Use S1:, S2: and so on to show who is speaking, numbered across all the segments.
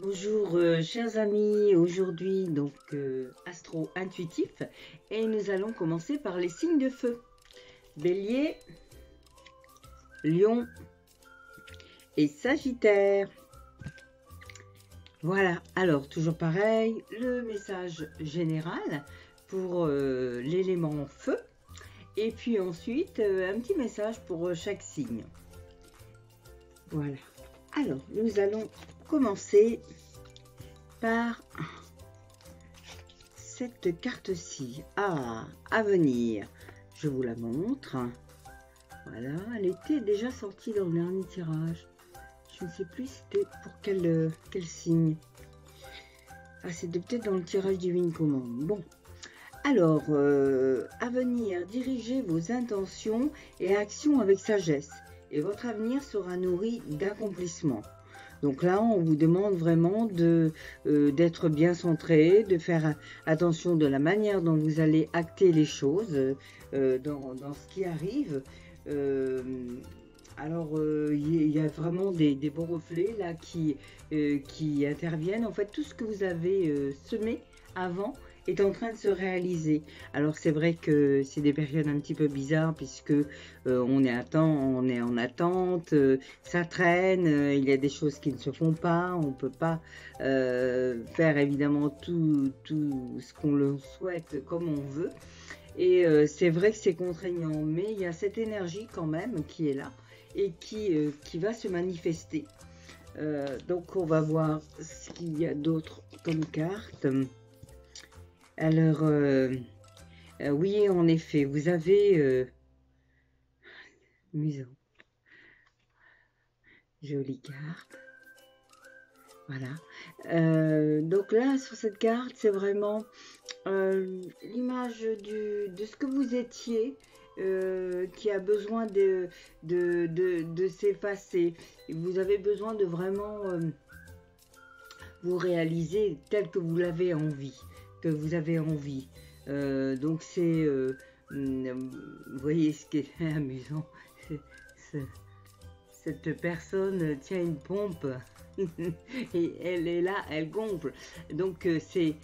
S1: Bonjour chers amis, aujourd'hui donc Astro Intuitif et nous allons commencer par les signes de feu. Bélier, Lion et Sagittaire. Voilà, alors toujours pareil, le message général pour l'élément feu et puis ensuite un petit message pour chaque signe. Voilà, alors nous allons commencer par cette carte-ci. Ah, Avenir. Je vous la montre. Voilà, elle était déjà sortie dans le dernier tirage. Je ne sais plus c'était pour quel signe. Ah, c'était peut-être dans le tirage Divine Commande. Bon, alors, Avenir, dirigez vos intentions et actions avec sagesse. Et votre avenir sera nourri d'accomplissements. Donc là, on vous demande vraiment d'être bien centré, de faire attention de la manière dont vous allez acter les choses dans ce qui arrive. Il y a vraiment des beaux reflets là qui interviennent. En fait, tout ce que vous avez semé avant est en train de se réaliser. Alors c'est vrai que c'est des périodes un petit peu bizarres puisque on est en attente, ça traîne, il y a des choses qui ne se font pas, on ne peut pas faire évidemment tout ce qu'on le souhaite comme on veut. Et c'est vrai que c'est contraignant, mais il y a cette énergie quand même qui est là et qui va se manifester. Donc on va voir ce qu'il y a d'autre comme carte. Alors, oui, en effet, vous avez... Museau. Jolie carte. Voilà. Donc là, sur cette carte, c'est vraiment l'image de ce que vous étiez qui a besoin de s'effacer. Vous avez besoin de vraiment vous réaliser tel que vous l'avez envie, que vous avez envie. Donc c'est, vous voyez ce qui est amusant, cette personne tient une pompe et elle est là, elle gonfle. Donc c'est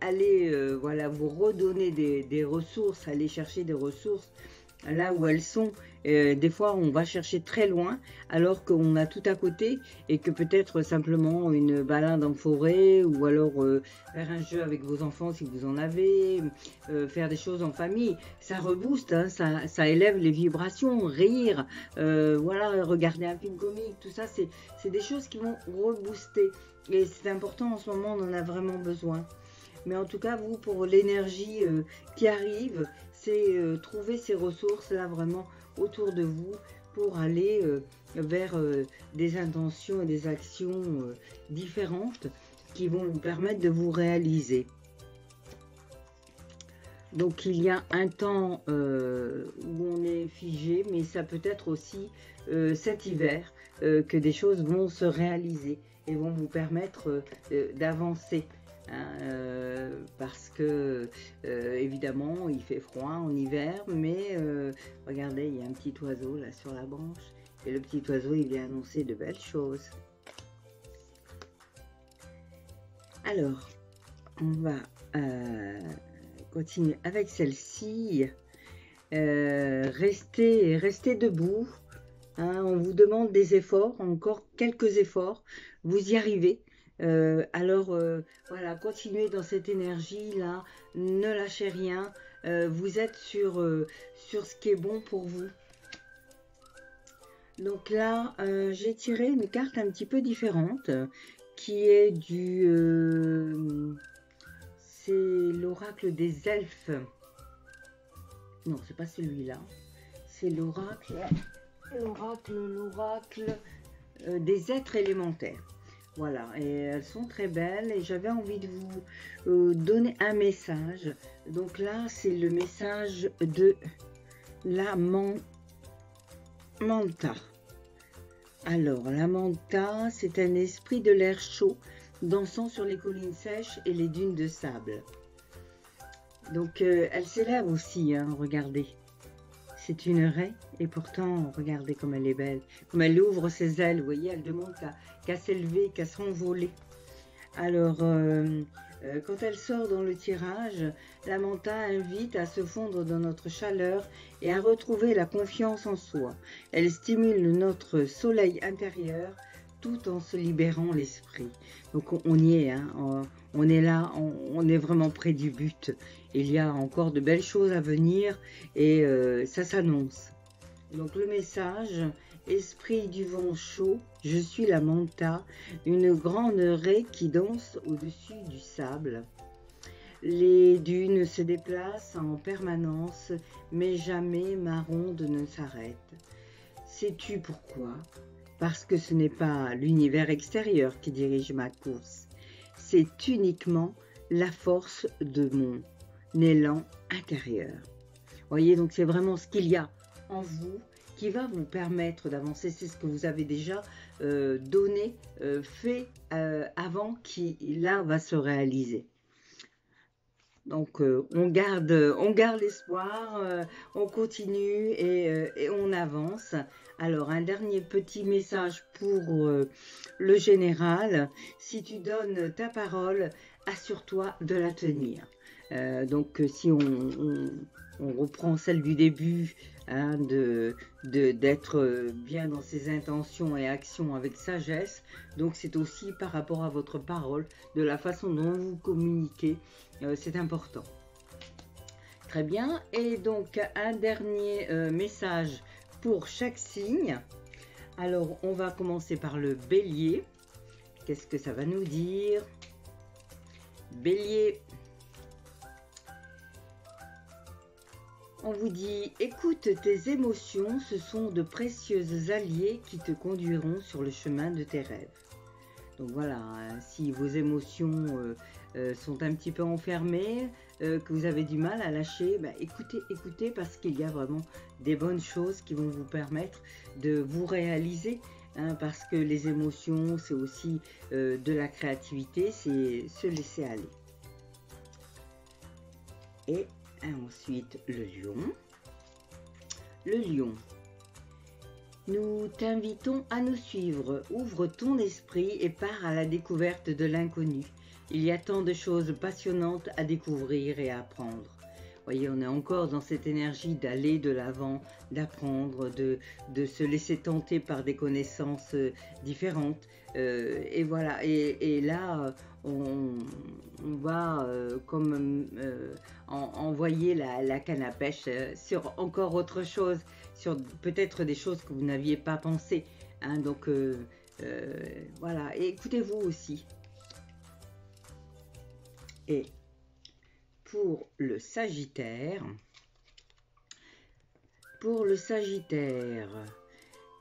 S1: aller, voilà, vous redonner des ressources, aller chercher des ressources là où elles sont. Des fois, on va chercher très loin alors qu'on a tout à côté et que peut-être simplement une balade en forêt ou alors faire un jeu avec vos enfants si vous en avez, faire des choses en famille, ça rebooste, hein, ça élève les vibrations, rire, voilà, regarder un film comique, tout ça, c'est des choses qui vont rebooster. Et c'est important en ce moment, on en a vraiment besoin. Mais en tout cas, vous, pour l'énergie qui arrive, c'est trouver ces ressources là vraiment autour de vous pour aller vers des intentions et des actions différentes qui vont vous permettre de vous réaliser. Donc il y a un temps où on est figé, mais ça peut être aussi cet hiver que des choses vont se réaliser et vont vous permettre d'avancer. Hein, parce que évidemment il fait froid en hiver, mais regardez, il y a un petit oiseau là sur la branche et le petit oiseau il vient annoncer de belles choses. Alors on va continuer avec celle-ci. Restez debout, hein, on vous demande des efforts, encore quelques efforts, vous y arrivez. Voilà, continuez dans cette énergie là, ne lâchez rien, vous êtes sur ce qui est bon pour vous. Donc là, j'ai tiré une carte un petit peu différente qui est c'est l'oracle des elfes. Non, c'est pas celui-là, c'est l'oracle des êtres élémentaires. Voilà, et elles sont très belles et j'avais envie de vous donner un message. Donc là, c'est le message de la manta. Alors, la manta, c'est un esprit de l'air chaud dansant sur les collines sèches et les dunes de sable. Donc, elle s'élève aussi, hein, regardez. C'est une raie et pourtant, regardez comme elle est belle. Comme elle ouvre ses ailes, vous voyez, elle demande qu'à s'élever, qu'à s'envoler. Alors, quand elle sort dans le tirage, la Manta invite à se fondre dans notre chaleur et à retrouver la confiance en soi. Elle stimule notre soleil intérieur tout en se libérant l'esprit. Donc on y est, hein, on est là, on est vraiment près du but. Il y a encore de belles choses à venir et ça s'annonce. Donc le message, esprit du vent chaud, je suis la Manta, une grande raie qui danse au-dessus du sable. Les dunes se déplacent en permanence, mais jamais ma ronde ne s'arrête. Sais-tu pourquoi? Parce que ce n'est pas l'univers extérieur qui dirige ma course, c'est uniquement la force de mon élan intérieur. Voyez, donc c'est vraiment ce qu'il y a en vous qui va vous permettre d'avancer. C'est ce que vous avez déjà donné, fait avant, qui là va se réaliser. Donc on garde l'espoir, on continue et on avance. Alors un dernier petit message pour le général. Si tu donnes ta parole, assure-toi de la tenir. Donc si on reprend celle du début, hein, d'être bien dans ses intentions et actions avec sagesse, donc c'est aussi par rapport à votre parole, de la façon dont vous communiquez, c'est important. Très bien, et donc un dernier message pour chaque signe. Alors on va commencer par le Bélier. Qu'est-ce que ça va nous dire? Bélier, on vous dit, écoute tes émotions, ce sont de précieux alliés qui te conduiront sur le chemin de tes rêves. Donc voilà, hein, si vos émotions sont un petit peu enfermées, que vous avez du mal à lâcher, bah, écoutez parce qu'il y a vraiment des bonnes choses qui vont vous permettre de vous réaliser. Hein, parce que les émotions, c'est aussi de la créativité, c'est se laisser aller. Et ensuite, le lion. Le lion. Nous t'invitons à nous suivre. Ouvre ton esprit et pars à la découverte de l'inconnu. Il y a tant de choses passionnantes à découvrir et à apprendre. Voyez, on est encore dans cette énergie d'aller de l'avant, d'apprendre, de se laisser tenter par des connaissances différentes. Et voilà, et là, on va comme envoyer la canne à pêche sur encore autre chose, sur peut-être des choses que vous n'aviez pas pensé. Hein, donc voilà, et écoutez-vous aussi. Et pour le Sagittaire,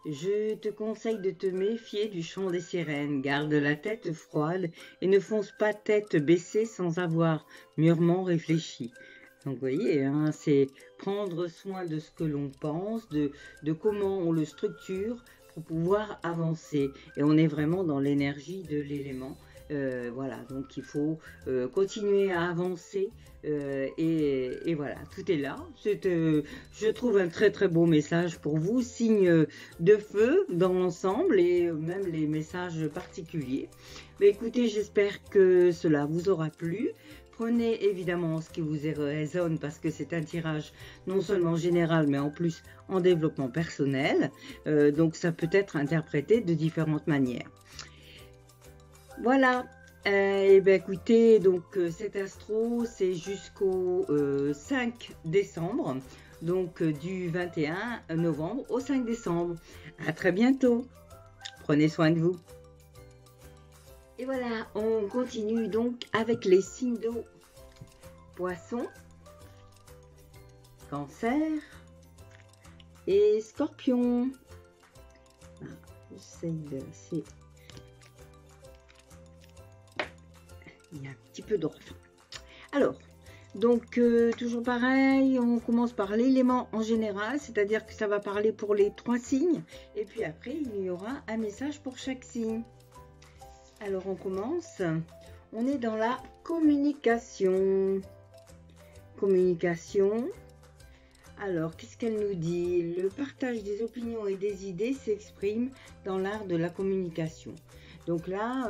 S1: je te conseille de te méfier du chant des sirènes. Garde la tête froide et ne fonce pas tête baissée sans avoir mûrement réfléchi. Donc vous voyez, hein, c'est prendre soin de ce que l'on pense, de comment on le structure pour pouvoir avancer. Et on est vraiment dans l'énergie de l'élément. Voilà, donc il faut continuer à avancer et voilà, tout est là. C'est, je trouve, un très très beau message pour vous, signe de feu dans l'ensemble et même les messages particuliers. Mais écoutez, j'espère que cela vous aura plu. Prenez évidemment ce qui vous résonne parce que c'est un tirage non seulement général mais en plus en développement personnel. Donc ça peut être interprété de différentes manières. Voilà, et bien écoutez, donc cet astro, c'est jusqu'au 5 décembre, donc du 21 novembre au 5 décembre. À très bientôt, prenez soin de vous. Et voilà, on continue donc avec les signes d'eau. Poisson, Cancer et Scorpion. J'essaye de... Il y a un petit peu d'or. Alors, donc toujours pareil, on commence par l'élément en général, c'est-à-dire que ça va parler pour les 3 signes. Et puis après, il y aura un message pour chaque signe. Alors, on commence. On est dans la communication. Communication. Alors, qu'est-ce qu'elle nous dit? Le partage des opinions et des idées s'exprime dans l'art de la communication. Donc là,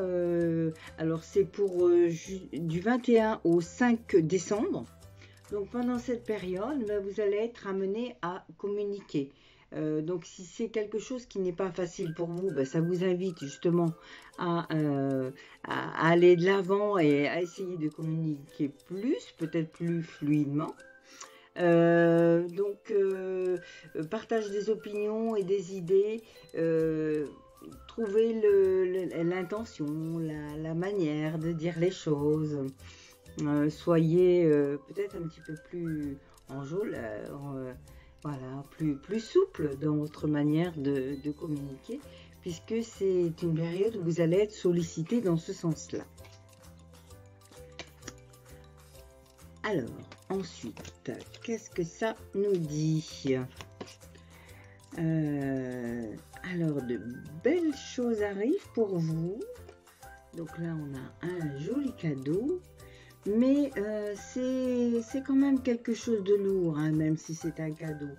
S1: alors c'est pour du 21 au 5 décembre. Donc pendant cette période, ben, vous allez être amené à communiquer. Donc si c'est quelque chose qui n'est pas facile pour vous, ben, ça vous invite justement à aller de l'avant et à essayer de communiquer plus, peut-être plus fluidement. Partage des opinions et des idées, trouver l'intention, la manière de dire les choses. Soyez peut-être un petit peu plus enjôleur, voilà, plus souple dans votre manière de communiquer, puisque c'est une période où vous allez être sollicité dans ce sens-là. Alors, ensuite, qu'est-ce que ça nous dit? Alors, de belles choses arrivent pour vous. Donc là, on a un joli cadeau. Mais c'est quand même quelque chose de lourd, hein, même si c'est un cadeau.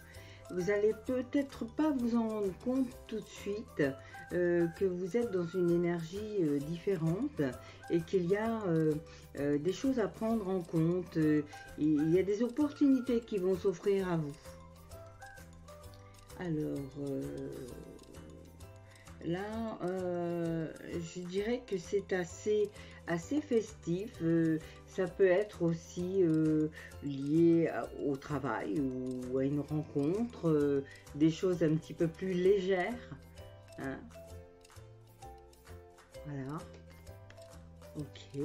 S1: Vous allez peut-être pas vous en rendre compte tout de suite que vous êtes dans une énergie différente et qu'il y a des choses à prendre en compte. Il y a des opportunités qui vont s'offrir à vous. Alors, là, je dirais que c'est assez festif. Ça peut être aussi lié au travail ou à une rencontre, des choses un petit peu plus légères. Hein. Voilà. Ok.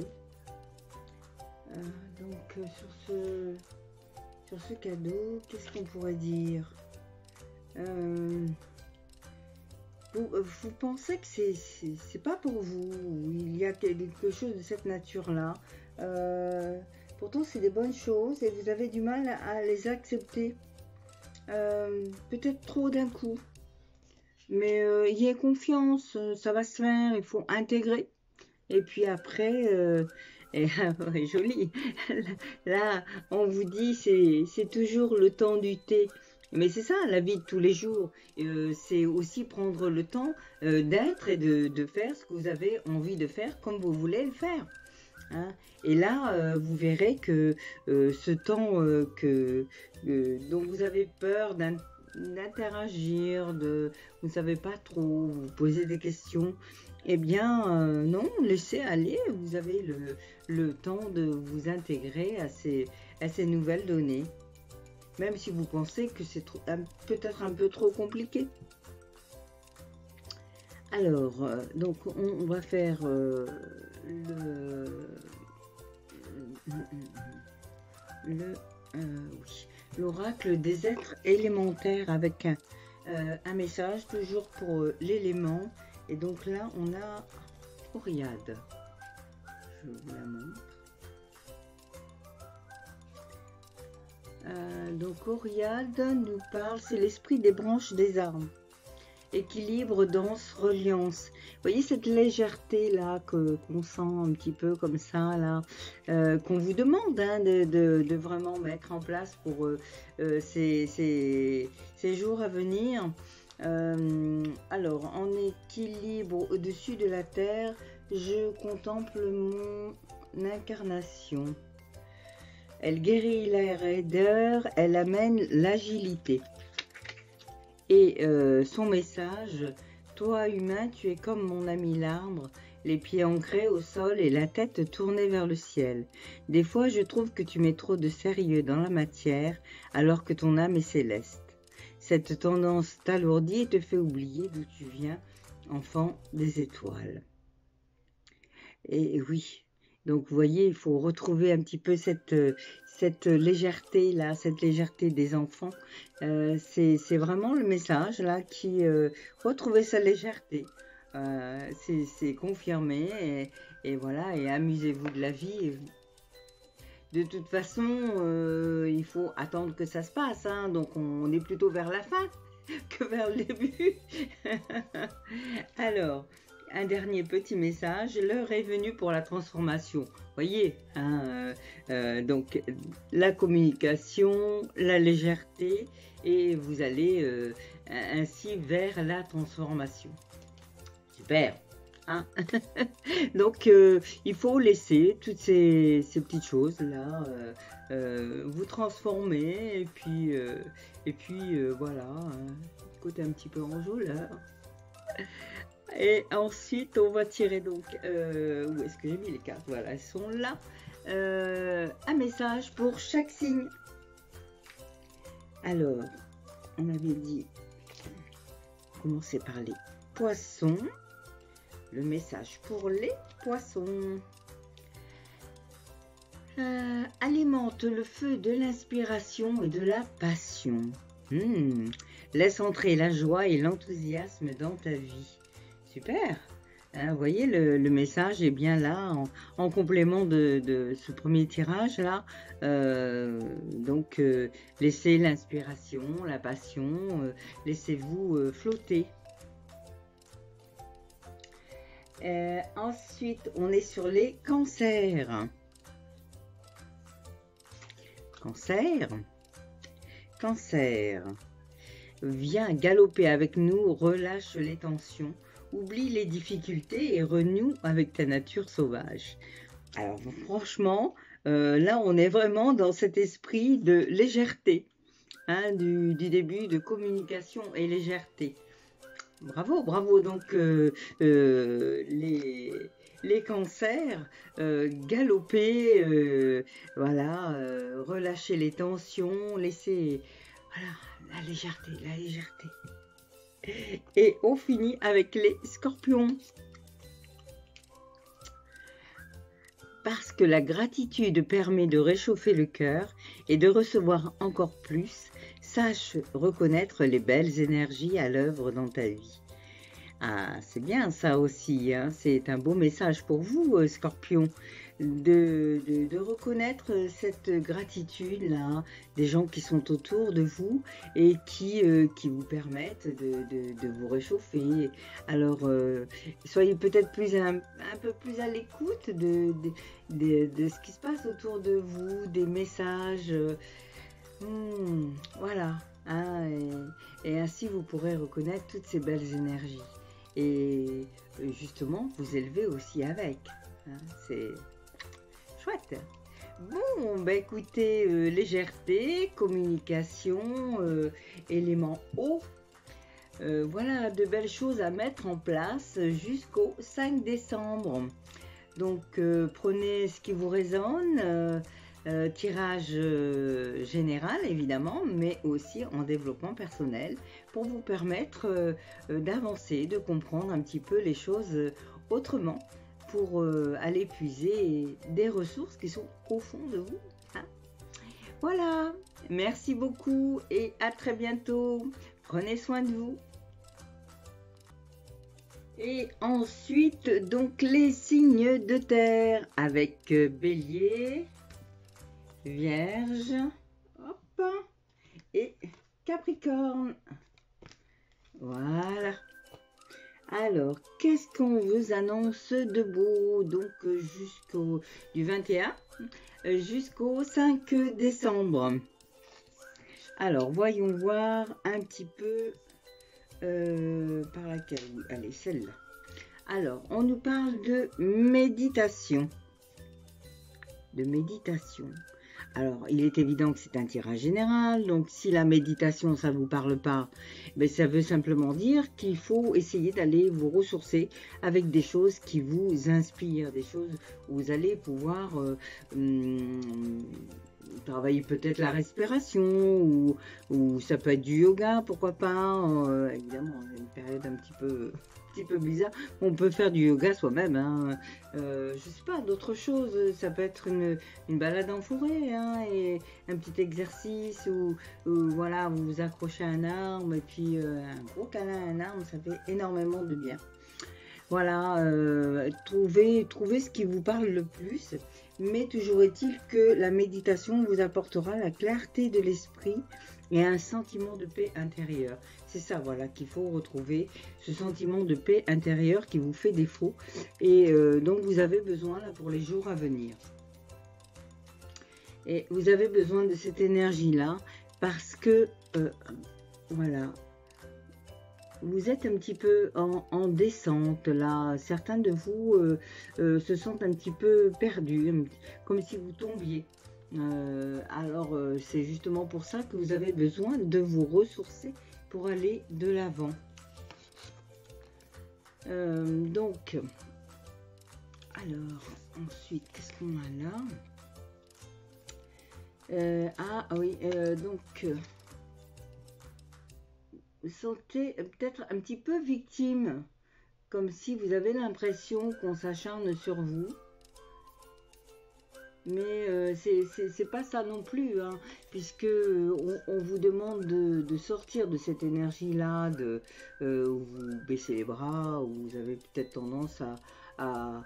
S1: Donc, sur ce cadeau, qu'est-ce qu'on pourrait dire? Vous pensez que c'est pas pour vous, il y a quelque chose de cette nature-là. Pourtant, c'est des bonnes choses et vous avez du mal à les accepter. Peut-être trop d'un coup. Mais ayez confiance, ça va se faire, il faut intégrer. Et puis après, joli. Là, on vous dit, c'est toujours le temps du thé. Mais c'est ça, la vie de tous les jours. C'est aussi prendre le temps d'être et de faire ce que vous avez envie de faire comme vous voulez le faire. Hein. Et là, vous verrez que ce temps dont vous avez peur d'interagir, vous ne savez pas trop, vous posez des questions, eh bien non, laissez aller, vous avez le temps de vous intégrer à ces nouvelles données. Même si vous pensez que c'est peut-être un peu trop compliqué. Alors, donc on va faire l'oracle des êtres élémentaires avec un message toujours pour l'élément. Et donc là, on a Oriade. Je vous la montre. Donc Oriade nous parle, c'est l'esprit des branches des arbres. Équilibre, danse, reliance. Vous voyez cette légèreté là qu'on sent un petit peu comme ça là, qu'on vous demande hein, de vraiment mettre en place pour ces jours à venir. Alors en équilibre au-dessus de la terre, je contemple mon incarnation. Elle guérit la raideur, elle amène l'agilité. Et son message, toi humain, tu es comme mon ami l'arbre, les pieds ancrés au sol et la tête tournée vers le ciel. Des fois, je trouve que tu mets trop de sérieux dans la matière, alors que ton âme est céleste. Cette tendance t'alourdit et te fait oublier d'où tu viens, enfant des étoiles. Et oui. Donc, vous voyez, il faut retrouver un petit peu cette légèreté-là, cette légèreté des enfants. C'est vraiment le message, là, qui... retrouver sa légèreté. C'est confirmé. Et voilà, et amusez-vous de la vie. De toute façon, il faut attendre que ça se passe. Hein, donc, on est plutôt vers la fin que vers le début. Alors... Un dernier petit message, l'heure est venue pour la transformation. Voyez, hein, donc la communication, la légèreté, et vous allez ainsi vers la transformation. Super. hein. Donc, il faut laisser toutes ces petites choses-là vous transformer et puis voilà, hein, côté un petit peu enjôleur. Et ensuite, on va tirer donc, où est-ce que j'ai mis les cartes? Voilà, elles sont là. Un message pour chaque signe. Alors, on avait dit, commencer par les poissons. Le message pour les poissons. Alimente le feu de l'inspiration et de la passion. Laisse entrer la joie et l'enthousiasme dans ta vie. Super. Vous voyez, le message est bien là, en complément de ce premier tirage là. Donc, laissez l'inspiration, la passion, laissez-vous flotter. Ensuite, on est sur les cancers. Cancer. Viens galoper avec nous, relâche les tensions, oublie les difficultés et renoue avec ta nature sauvage. Alors franchement, là on est vraiment dans cet esprit de légèreté, hein, du début de communication et légèreté. Bravo, bravo. Donc les cancers, galoper, voilà, relâcher les tensions, laisser, voilà, la légèreté, la légèreté. Et on finit avec les scorpions. Parce que la gratitude permet de réchauffer le cœur et de recevoir encore plus, sache reconnaître les belles énergies à l'œuvre dans ta vie. Ah, c'est bien ça aussi, hein. C'est un beau message pour vous, Scorpion, de reconnaître cette gratitude-là, des gens qui sont autour de vous et qui vous permettent de vous réchauffer. Alors, soyez peut-être un peu plus à l'écoute de ce qui se passe autour de vous, des messages, voilà, hein, et ainsi vous pourrez reconnaître toutes ces belles énergies. Et justement, vous élevez aussi avec. Hein, c'est chouette. Bon, bah écoutez, légèreté, communication, élément eau. Voilà de belles choses à mettre en place jusqu'au 5 décembre. Donc, prenez ce qui vous résonne. Tirage général évidemment, mais aussi en développement personnel pour vous permettre d'avancer, de comprendre un petit peu les choses autrement pour aller puiser des ressources qui sont au fond de vous. Hein. Voilà, merci beaucoup et à très bientôt. Prenez soin de vous. Et ensuite, donc les signes de terre avec Bélier, Vierge, hop, et Capricorne. Voilà. Alors, qu'est-ce qu'on vous annonce de beau? Donc, du 21 jusqu'au 5 décembre. Alors, voyons voir un petit peu par laquelle. Allez, celle-là. Alors, on nous parle de méditation. Alors, il est évident que c'est un tirage général, donc si la méditation, ça ne vous parle pas, ben, ça veut simplement dire qu'il faut essayer d'aller vous ressourcer avec des choses qui vous inspirent, des choses où vous allez pouvoir travailler peut-être la respiration, ou ça peut être du yoga, pourquoi pas, évidemment, une période un petit peu bizarre. On peut faire du yoga soi-même, hein. Je sais pas, d'autres choses, ça peut être une balade en forêt, hein, et un petit exercice où voilà, vous vous accrochez à un arbre et puis un gros câlin à un arbre, ça fait énormément de bien. Voilà, trouvez ce qui vous parle le plus, mais toujours est-il que la méditation vous apportera la clarté de l'esprit et un sentiment de paix intérieure. C'est ça, voilà, qu'il faut retrouver, ce sentiment de paix intérieure qui vous fait défaut et dont vous avez besoin là pour les jours à venir. Et vous avez besoin de cette énergie-là parce que, voilà, vous êtes un petit peu en descente là. Certains de vous se sentent un petit peu perdus, comme si vous tombiez. Alors, c'est justement pour ça que vous avez besoin de vous ressourcer pour aller de l'avant. Donc, alors, ensuite, qu'est-ce qu'on a là? Ah oui, donc, vous sentez peut-être un petit peu victime, comme si vous avez l'impression qu'on s'acharne sur vous. Mais c'est pas ça non plus, hein, puisque on vous demande de sortir de cette énergie-là, où vous baissez les bras, où vous avez peut-être tendance à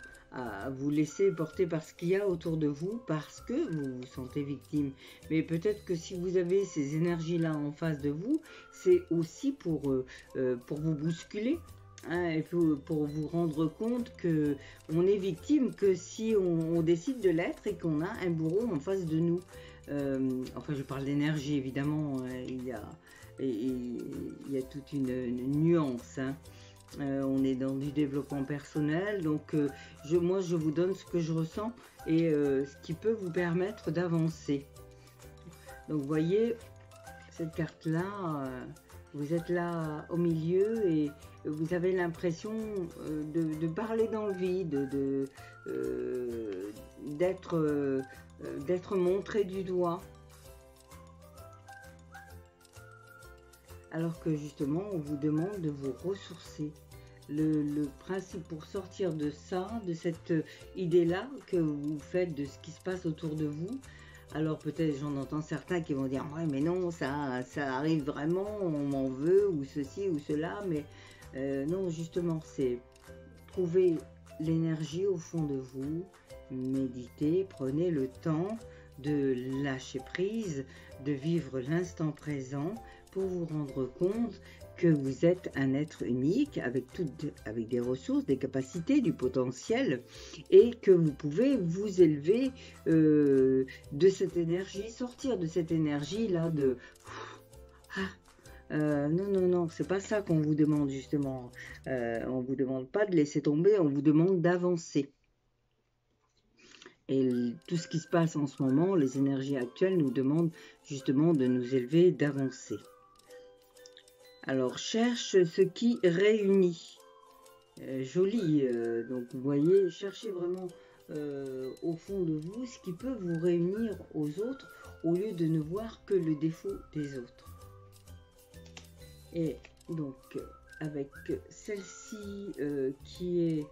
S1: vous laisser porter par ce qu'il y a autour de vous, parce que vous vous sentez victime. Mais peut-être que si vous avez ces énergies-là en face de vous, c'est aussi pour vous bousculer. Hein, et pour vous rendre compte que on est victime que si on décide de l'être et qu'on a un bourreau en face de nous. Enfin, je parle d'énergie, évidemment, il y a toute une nuance. Hein. On est dans du développement personnel, donc moi, je vous donne ce que je ressens et ce qui peut vous permettre d'avancer. Donc, vous voyez, cette carte-là... vous êtes là au milieu et vous avez l'impression de parler dans le vide, d'être montré du doigt. Alors que justement, on vous demande de vous ressourcer. Le principe pour sortir de ça, de cette idée-là que vous faites de ce qui se passe autour de vous, alors peut-être j'en entends certains qui vont dire « Ouais, mais non, ça arrive vraiment, on m'en veut, ou ceci, ou cela. » Mais non, justement, c'est trouver l'énergie au fond de vous, méditer, prenez le temps de lâcher prise, de vivre l'instant présent pour vous rendre compte que vous êtes un être unique avec des ressources, des capacités, du potentiel et que vous pouvez vous élever de cette énergie, sortir de cette énergie-là de... non, non, non, c'est pas ça qu'on vous demande justement. On vous demande pas de laisser tomber, on vous demande d'avancer. Et tout ce qui se passe en ce moment, les énergies actuelles nous demandent justement de nous élever, d'avancer. Alors, cherche ce qui réunit. Joli, donc vous voyez, cherchez vraiment au fond de vous ce qui peut vous réunir aux autres au lieu de ne voir que le défaut des autres. Et donc, avec celle-ci qui est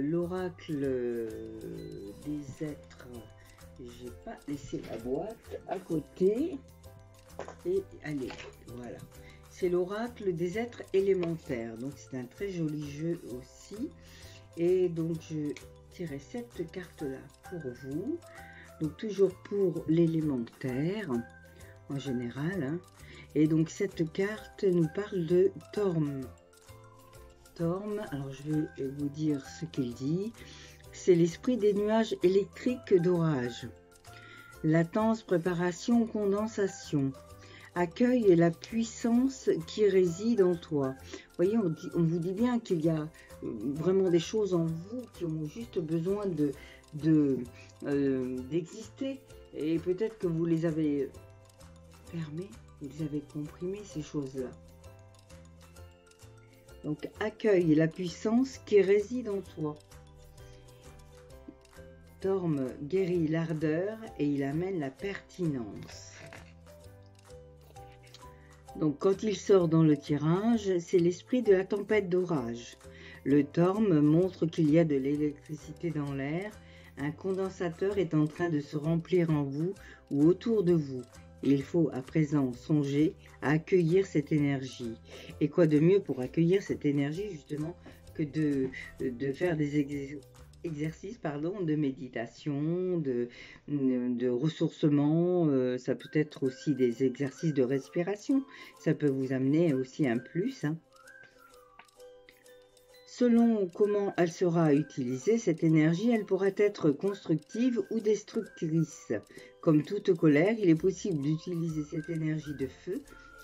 S1: l'oracle des êtres, j'ai pas laissé la boîte à côté. Et allez, voilà. C'est l'oracle des êtres élémentaires. Donc, c'est un très joli jeu aussi. Et donc, je tirais cette carte-là pour vous. Donc, toujours pour l'élémentaire, en général. Hein. Et donc, cette carte nous parle de Torm. Torm, alors je vais vous dire ce qu'il dit. C'est l'esprit des nuages électriques d'orage. Latence, préparation, condensation. Accueille la puissance qui réside en toi. Vous voyez, on vous dit bien qu'il y a vraiment des choses en vous qui ont juste besoin d'exister. Et peut-être que vous les avez fermées, vous les avez comprimées, ces choses-là. Donc, accueille la puissance qui réside en toi. Torm guérit l'ardeur et il amène la pertinence. Donc, quand il sort dans le tirage, c'est l'esprit de la tempête d'orage. Le Torm montre qu'il y a de l'électricité dans l'air. Un condensateur est en train de se remplir en vous ou autour de vous. Il faut à présent songer à accueillir cette énergie. Et quoi de mieux pour accueillir cette énergie, justement, que de faire des exercices de méditation, de ressourcement, ça peut être aussi des exercices de respiration, ça peut vous amener aussi un plus. Hein. Selon comment elle sera utilisée, cette énergie, elle pourra être constructive ou destructrice. Comme toute colère, il est possible d'utiliser cette énergie de feu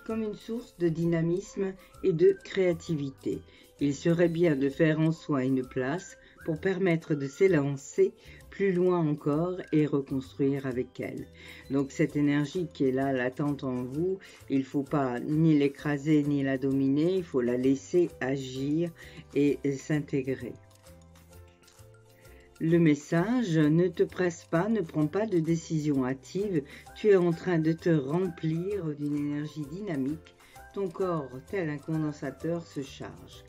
S1: comme une source de dynamisme et de créativité. Il serait bien de faire en soi une place pour permettre de s'élancer plus loin encore et reconstruire avec elle. Donc cette énergie qui est là, latente en vous, il ne faut pas ni l'écraser ni la dominer, il faut la laisser agir et s'intégrer. Le message: ne te presse pas, ne prends pas de décision hâtive, tu es en train de te remplir d'une énergie dynamique, ton corps, tel un condensateur, se charge.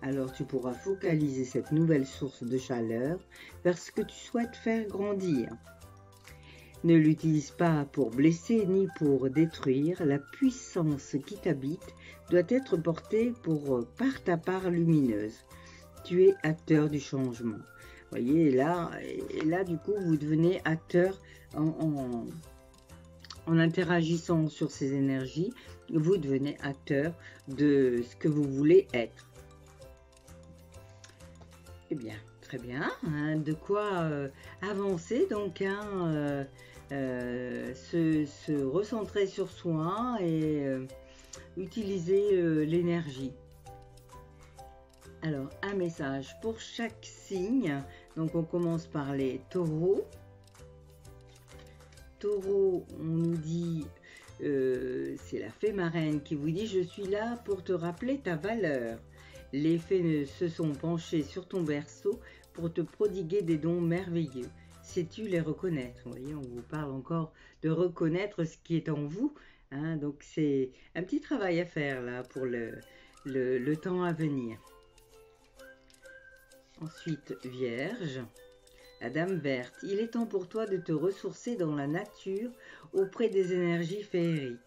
S1: Alors tu pourras focaliser cette nouvelle source de chaleur vers ce que tu souhaites faire grandir. Ne l'utilise pas pour blesser ni pour détruire, la puissance qui t'habite doit être portée par ta part lumineuse. Tu es acteur du changement. Voyez, et là, du coup, vous devenez acteur en interagissant sur ces énergies. Vous devenez acteur de ce que vous voulez être. Eh bien, très bien. Hein, de quoi avancer, donc, hein, se recentrer sur soi et utiliser l'énergie. Alors, un message pour chaque signe. Donc, on commence par les taureaux. Taureau, on nous dit, c'est la fée marraine qui vous dit: je suis là pour te rappeler ta valeur. Les fées se sont penchées sur ton berceau pour te prodiguer des dons merveilleux. Sais-tu les reconnaître? Vous voyez, on vous parle encore de reconnaître ce qui est en vous. Hein, donc, c'est un petit travail à faire là pour le temps à venir. Ensuite, Vierge, la Dame verte. Il est temps pour toi de te ressourcer dans la nature auprès des énergies féeriques.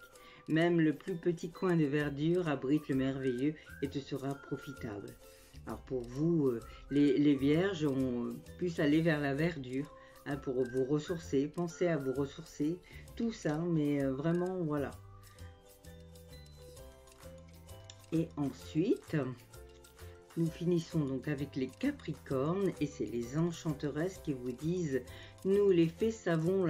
S1: Même le plus petit coin de verdure abrite le merveilleux et te sera profitable. Alors pour vous, les Vierges, on puisse aller vers la verdure hein, pour vous ressourcer. Pensez à vous ressourcer, tout ça, mais vraiment, voilà. Et ensuite, nous finissons donc avec les Capricornes et c'est les enchanteresses qui vous disent: nous les fées savons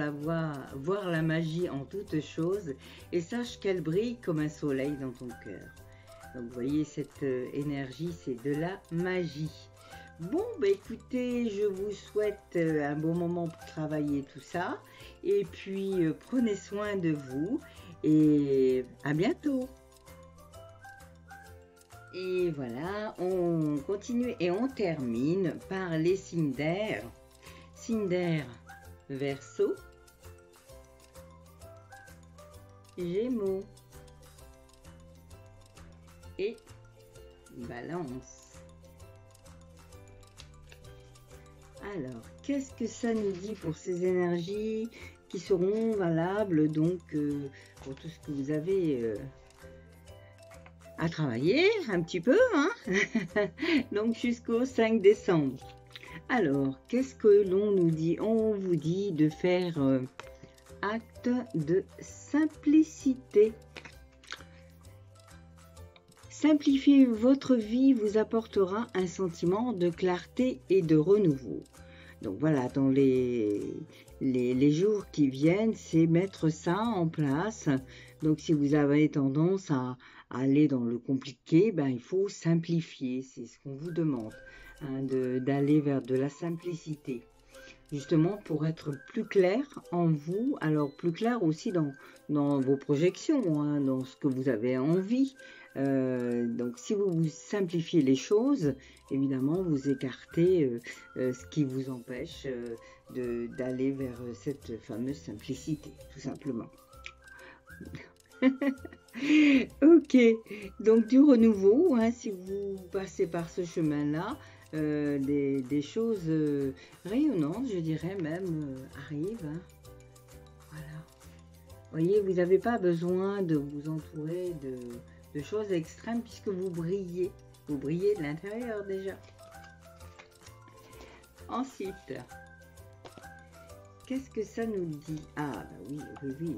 S1: voir la magie en toutes choses et sache qu'elle brille comme un soleil dans ton cœur. Donc vous voyez, cette énergie, c'est de la magie. Bon, bah écoutez, je vous souhaite un bon moment pour travailler tout ça et puis prenez soin de vous et à bientôt. Et voilà, on continue et on termine par les signes d'air. Signes d'air, Verseau, Gémeaux et Balance. Alors, qu'est-ce que ça nous dit pour ces énergies qui seront valables donc pour tout ce que vous avez à travailler un petit peu, hein. Donc jusqu'au 5 décembre. Alors, qu'est-ce que l'on nous dit? On vous dit de faire acte de simplicité. Simplifier votre vie vous apportera un sentiment de clarté et de renouveau. Donc voilà, dans les jours qui viennent, c'est mettre ça en place. Donc si vous avez tendance à aller dans le compliqué, ben, il faut simplifier, c'est ce qu'on vous demande, hein, d'aller vers de la simplicité. Justement pour être plus clair en vous, alors plus clair aussi dans vos projections, hein, dans ce que vous avez envie. Donc si vous simplifiez les choses, évidemment vous écartez ce qui vous empêche d'aller vers cette fameuse simplicité, tout simplement. Ok, donc du renouveau, hein, si vous passez par ce chemin-là, des choses rayonnantes, je dirais même, arrivent. Hein. Voilà. Vous voyez, vous n'avez pas besoin de vous entourer de choses extrêmes puisque vous brillez. Vous brillez de l'intérieur déjà. Ensuite, qu'est-ce que ça nous dit? Ah, bah oui, oui, oui.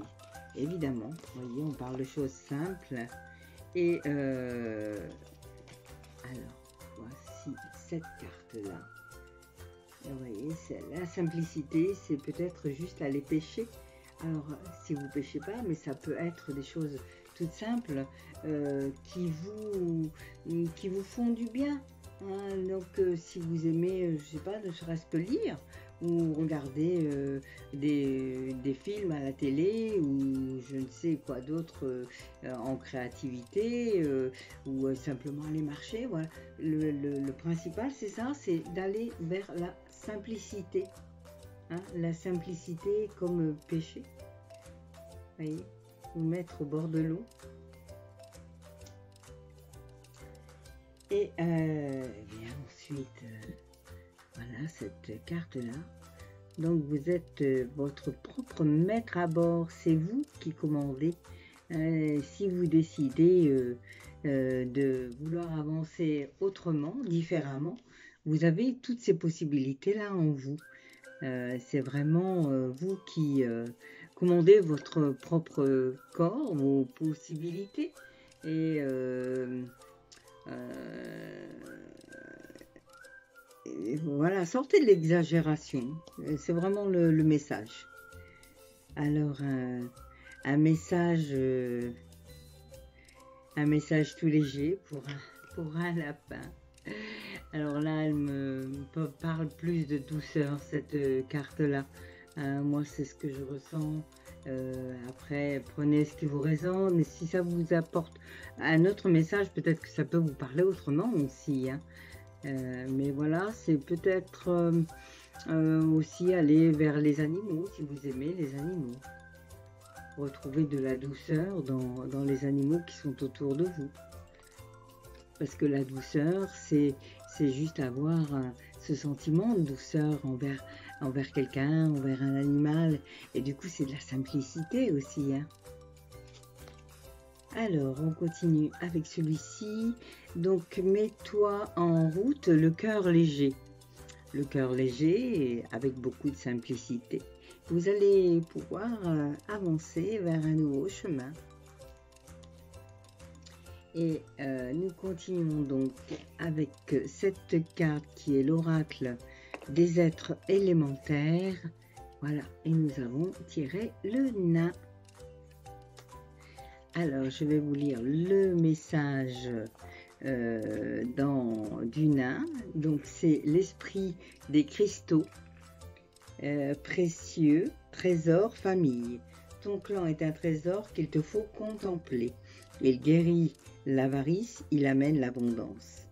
S1: Évidemment, vous voyez, on parle de choses simples. Et alors, voici cette carte-là. Vous voyez, la simplicité, c'est peut-être juste aller pêcher. Alors, si vous ne pêchez pas, mais ça peut être des choses toutes simples qui vous font du bien. Hein. Donc, si vous aimez, je sais pas, ne serait-ce que lire ou regarder des films à la télé ou je ne sais quoi d'autre en créativité ou simplement aller marcher, voilà. Le principal, c'est ça, c'est d'aller vers la simplicité. Hein, la simplicité comme péché. Voyez, vous mettre au bord de l'eau. Et bien ensuite, voilà cette carte-là. Donc vous êtes votre propre maître à bord. C'est vous qui commandez. Si vous décidez de vouloir avancer autrement, différemment, vous avez toutes ces possibilités-là en vous. C'est vraiment vous qui commandez votre propre corps, vos possibilités. Et voilà, sortez de l'exagération. C'est vraiment le message. Alors, un message tout léger pour un lapin. Alors là, elle me parle plus de douceur, cette carte-là. Moi, c'est ce que je ressens. Après, prenez ce qui vous résonne. Et si ça vous apporte un autre message, peut-être que ça peut vous parler autrement aussi. Hein. Mais voilà, c'est peut-être aussi aller vers les animaux, si vous aimez les animaux. Retrouver de la douceur dans les animaux qui sont autour de vous. Parce que la douceur, c'est juste avoir ce sentiment de douceur envers quelqu'un, envers un animal. Et du coup, c'est de la simplicité aussi. Hein. Alors, on continue avec celui-ci. Donc, mets-toi en route, le cœur léger. Le cœur léger, avec beaucoup de simplicité. Vous allez pouvoir avancer vers un nouveau chemin. Et nous continuons donc avec cette carte qui est l'oracle des êtres élémentaires. Voilà, et nous avons tiré le nain. Alors, je vais vous lire le message du nain. Donc, c'est l'esprit des cristaux précieux, trésor, famille. Ton clan est un trésor qu'il te faut contempler. Il guérit l'avarice, il amène l'abondance.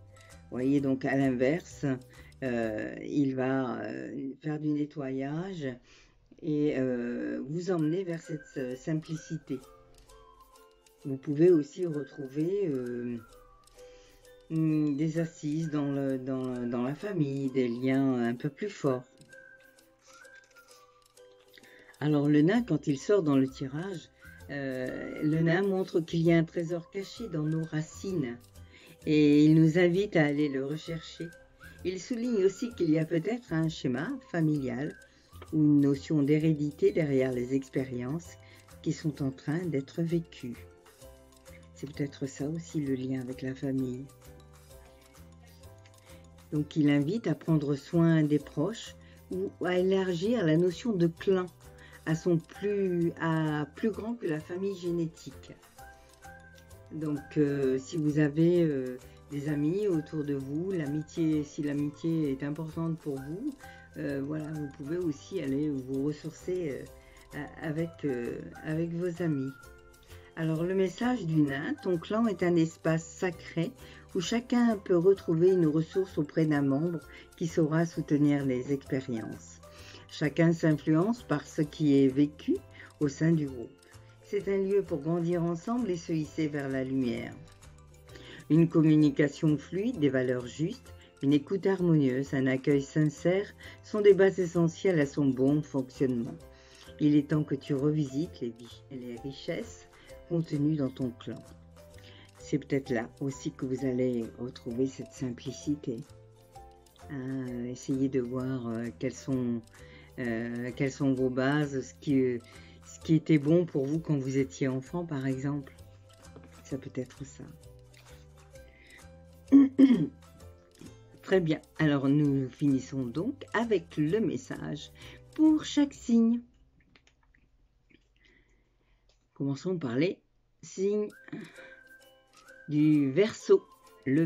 S1: Vous voyez, donc à l'inverse, il va faire du nettoyage et vous emmener vers cette simplicité. Vous pouvez aussi retrouver des assises dans la famille, des liens un peu plus forts. Alors le nain, quand il sort dans le tirage, le nain montre qu'il y a un trésor caché dans nos racines et il nous invite à aller le rechercher. Il souligne aussi qu'il y a peut-être un schéma familial ou une notion d'hérédité derrière les expériences qui sont en train d'être vécues. C'est peut-être ça aussi le lien avec la famille. Donc il invite à prendre soin des proches ou à élargir la notion de clan à plus grand que la famille génétique. Donc si vous avez des amis autour de vous, si l'amitié est importante pour vous, voilà, vous pouvez aussi aller vous ressourcer avec vos amis. Alors le message du nain, ton clan est un espace sacré où chacun peut retrouver une ressource auprès d'un membre qui saura soutenir les expériences. Chacun s'influence par ce qui est vécu au sein du groupe. C'est un lieu pour grandir ensemble et se hisser vers la lumière. Une communication fluide, des valeurs justes, une écoute harmonieuse, un accueil sincère sont des bases essentielles à son bon fonctionnement. Il est temps que tu revisites les richesses contenues dans ton clan. C'est peut-être là aussi que vous allez retrouver cette simplicité. Essayez de voir quelles sont vos bases, ce qui était bon pour vous quand vous étiez enfant, par exemple. Ça peut être ça. Très bien. Alors, nous finissons donc avec le message pour chaque signe. Commençons par les signe du Verseau. Le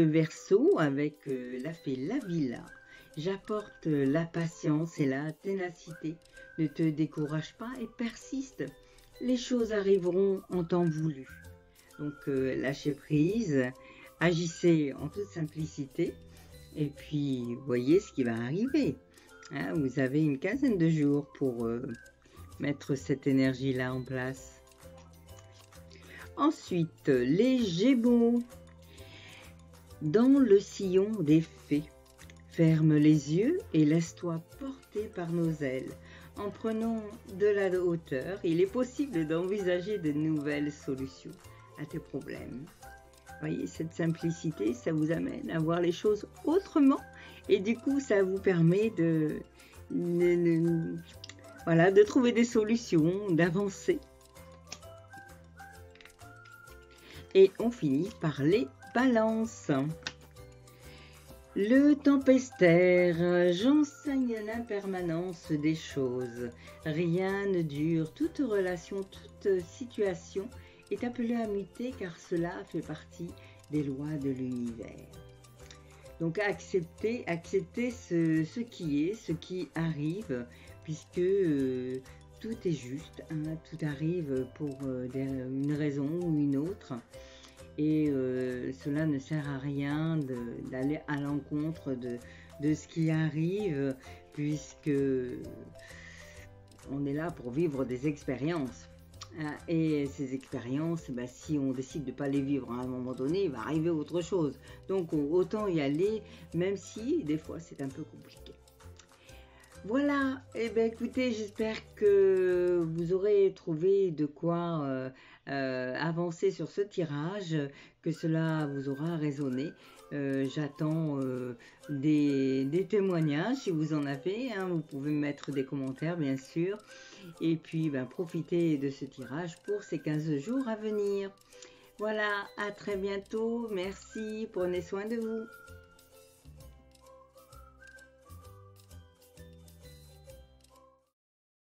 S1: Verseau avec la fée la Villa. J'apporte la patience et la ténacité. Ne te décourage pas et persiste. Les choses arriveront en temps voulu. Donc lâchez prise, agissez en toute simplicité et puis voyez ce qui va arriver. Hein, vous avez une quinzaine de jours pour mettre cette énergie-là en place. Ensuite, les Gémeaux. Dans le sillon des fées, ferme les yeux et laisse-toi porter par nos ailes. En prenant de la hauteur, il est possible d'envisager de nouvelles solutions à tes problèmes. Voyez, cette simplicité, ça vous amène à voir les choses autrement et du coup, ça vous permet voilà, de trouver des solutions, d'avancer. Et on finit par les Balances. Le tempestaire, j'enseigne l'impermanence des choses. Rien ne dure, toute relation, toute situation est appelée à muter car cela fait partie des lois de l'univers. Donc accepter ce qui est, ce qui arrive, puisque tout est juste, hein, tout arrive pour une raison ou une autre. Et cela ne sert à rien d'aller à l'encontre de ce qui arrive, puisque on est là pour vivre des expériences. Et ces expériences, ben, si on décide de ne pas les vivre à un moment donné, il va arriver autre chose. Donc autant y aller, même si des fois c'est un peu compliqué. Voilà, et bien écoutez, j'espère que vous aurez trouvé de quoi avancer sur ce tirage, que cela vous aura résonné. J'attends des témoignages si vous en avez, hein, vous pouvez mettre des commentaires bien sûr. Et puis ben, profitez de ce tirage pour ces 15 jours à venir. Voilà, à très bientôt, merci, prenez soin de vous.